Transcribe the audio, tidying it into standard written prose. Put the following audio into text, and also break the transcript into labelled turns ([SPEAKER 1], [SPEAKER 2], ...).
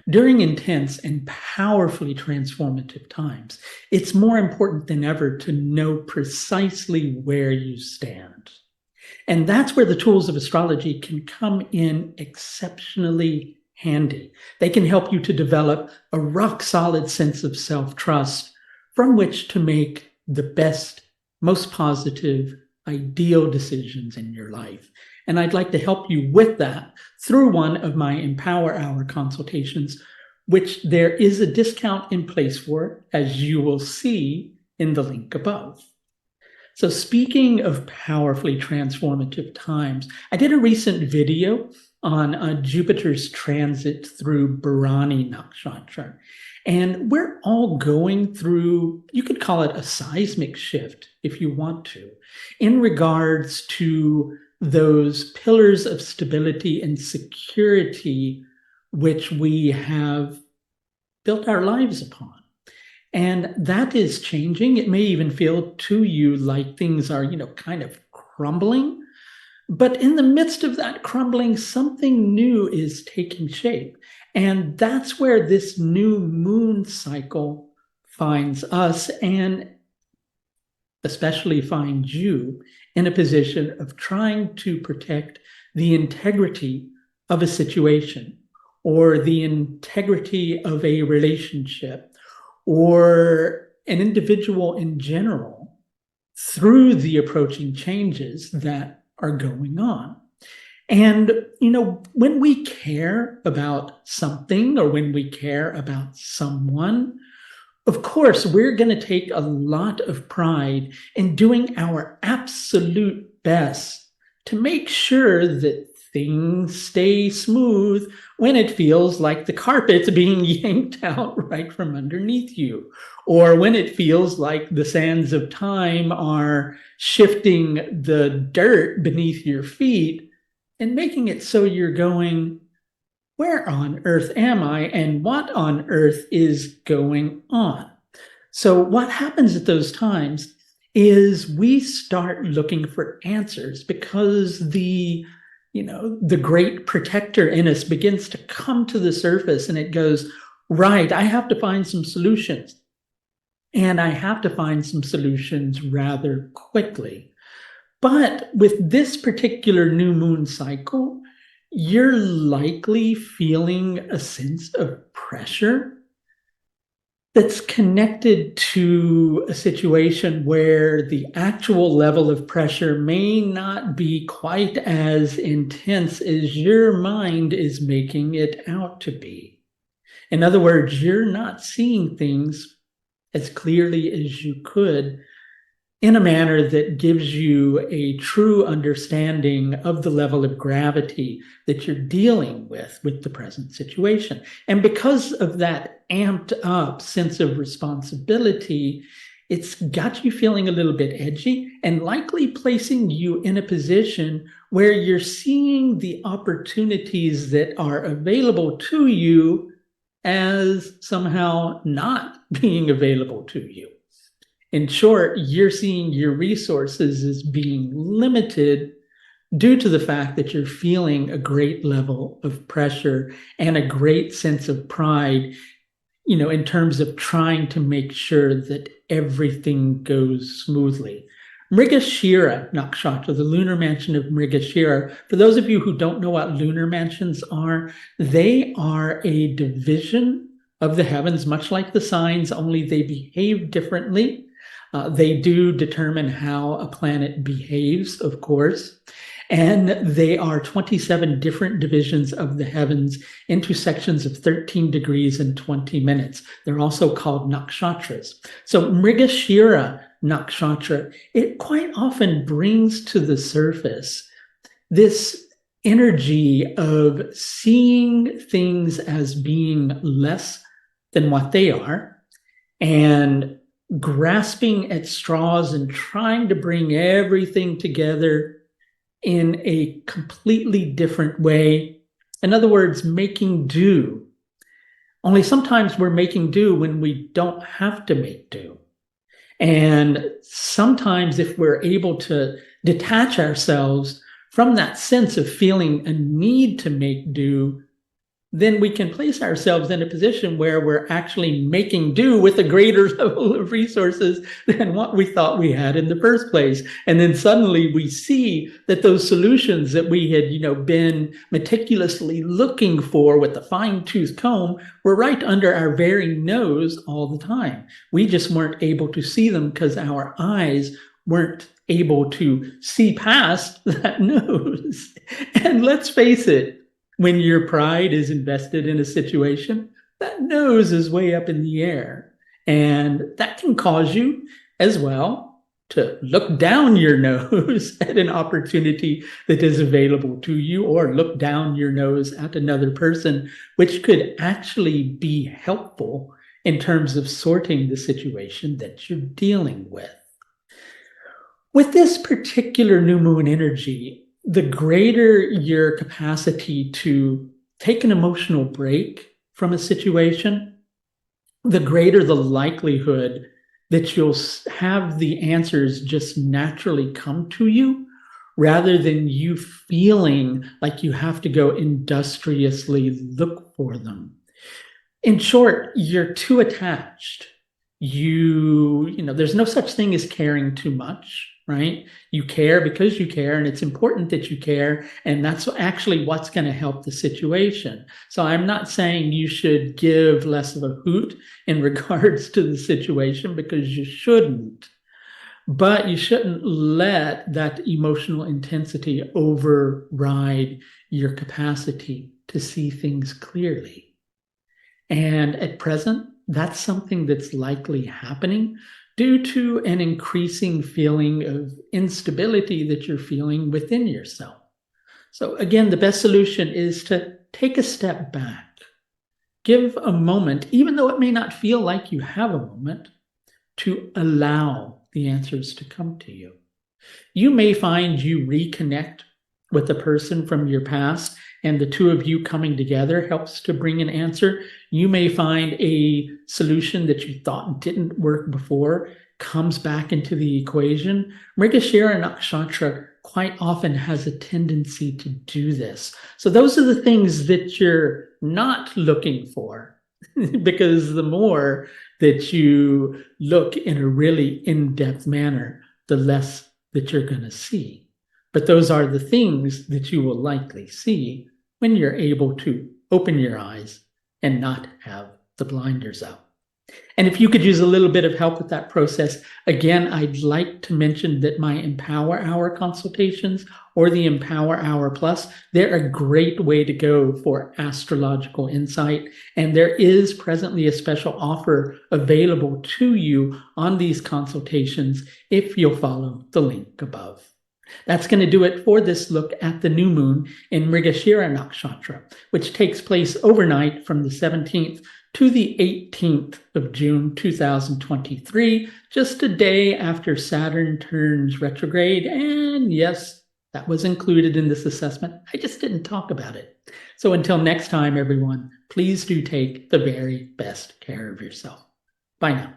[SPEAKER 1] During intense and powerfully transformative times, it's more important than ever to know precisely where you stand. And that's where the tools of astrology can come in exceptionally handy. They can help you to develop a rock-solid sense of self-trust from which to make the best, most positive, ideal decisions in your life. And I'd like to help you with that through one of my Empower Hour consultations, which there is a discount in place for, as you will see in the link above. So speaking of powerfully transformative times, I did a recent video on Jupiter's transit through Bharani Nakshatra. And we're all going through, you could call it a seismic shift if you want to, in regards to those pillars of stability and security which we have built our lives upon. And that is changing. It may even feel to you like things are, kind of crumbling. But in the midst of that crumbling, something new is taking shape. And that's where this new moon cycle finds us, and especially finds you, in a position of trying to protect the integrity of a situation or the integrity of a relationship or an individual in general through the approaching changes that are going on. And, when we care about something or when we care about someone, of course, we're going to take a lot of pride in doing our absolute best to make sure that things stay smooth when it feels like the carpet's being yanked out right from underneath you, or when it feels like the sands of time are shifting the dirt beneath your feet and making it so you're going, where on earth am I and what on earth is going on? So what happens at those times is we start looking for answers because the great protector in us begins to come to the surface, and it goes, right, I have to find some solutions. And I have to find some solutions rather quickly. But with this particular new moon cycle, you're likely feeling a sense of pressure that's connected to a situation where the actual level of pressure may not be quite as intense as your mind is making it out to be. In other words, you're not seeing things as clearly as you could in a manner that gives you a true understanding of the level of gravity that you're dealing with the present situation. And because of that amped up sense of responsibility, it's got you feeling a little bit edgy and likely placing you in a position where you're seeing the opportunities that are available to you as somehow not being available to you. In short, you're seeing your resources as being limited due to the fact that you're feeling a great level of pressure and a great sense of pride, in terms of trying to make sure that everything goes smoothly. Mrigashira Nakshatra, the lunar mansion of Mrigashira, for those of you who don't know what lunar mansions are, they are a division of the heavens, much like the signs, only they behave differently. They do determine how a planet behaves, of course, and they are 27 different divisions of the heavens into sections of 13 degrees and 20 minutes. They're also called Nakshatras. So Mrigashira Nakshatra, it quite often brings to the surface this energy of seeing things as being less than what they are and grasping at straws and trying to bring everything together in a completely different way. In other words, making do. Only sometimes we're making do when we don't have to make do. And sometimes if we're able to detach ourselves from that sense of feeling a need to make do, then we can place ourselves in a position where we're actually making do with a greater level of resources than what we thought we had in the first place. And then suddenly we see that those solutions that we had, been meticulously looking for with the fine-tooth comb were right under our very nose all the time. We just weren't able to see them because our eyes weren't able to see past that nose. And let's face it, when your pride is invested in a situation, that nose is way up in the air. And that can cause you as well to look down your nose at an opportunity that is available to you, or look down your nose at another person, which could actually be helpful in terms of sorting the situation that you're dealing with. With this particular new moon energy, the greater your capacity to take an emotional break from a situation, the greater the likelihood that you'll have the answers just naturally come to you, rather than you feeling like you have to go industriously look for them. In short, you're too attached. There's no such thing as caring too much, right? You care because you care, and it's important that you care, and that's actually what's going to help the situation. So I'm not saying you should give less of a hoot in regards to the situation, because you shouldn't. But you shouldn't let that emotional intensity override your capacity to see things clearly. And at present, that's something that's likely happening due to an increasing feeling of instability that you're feeling within yourself. So again, the best solution is to take a step back. Give a moment, even though it may not feel like you have a moment, to allow the answers to come to you. You may find you reconnect with a person from your past, and the two of you coming together helps to bring an answer. You may find a solution that you thought didn't work before comes back into the equation. Mrigashira Nakshatra quite often has a tendency to do this. So those are the things that you're not looking for, because the more that you look in a really in-depth manner, the less that you're going to see. But those are the things that you will likely see when you're able to open your eyes and not have the blinders up. And if you could use a little bit of help with that process, again, I'd like to mention that my Empower Hour consultations, or the Empower Hour Plus, they're a great way to go for astrological insight. And there is presently a special offer available to you on these consultations if you'll follow the link above. That's going to do it for this look at the new moon in Mrigashira Nakshatra, which takes place overnight from the 17th to the 18th of June 2023, just a day after Saturn turns retrograde. And yes, that was included in this assessment. I just didn't talk about it. So until next time, everyone, please do take the very best care of yourself. Bye now.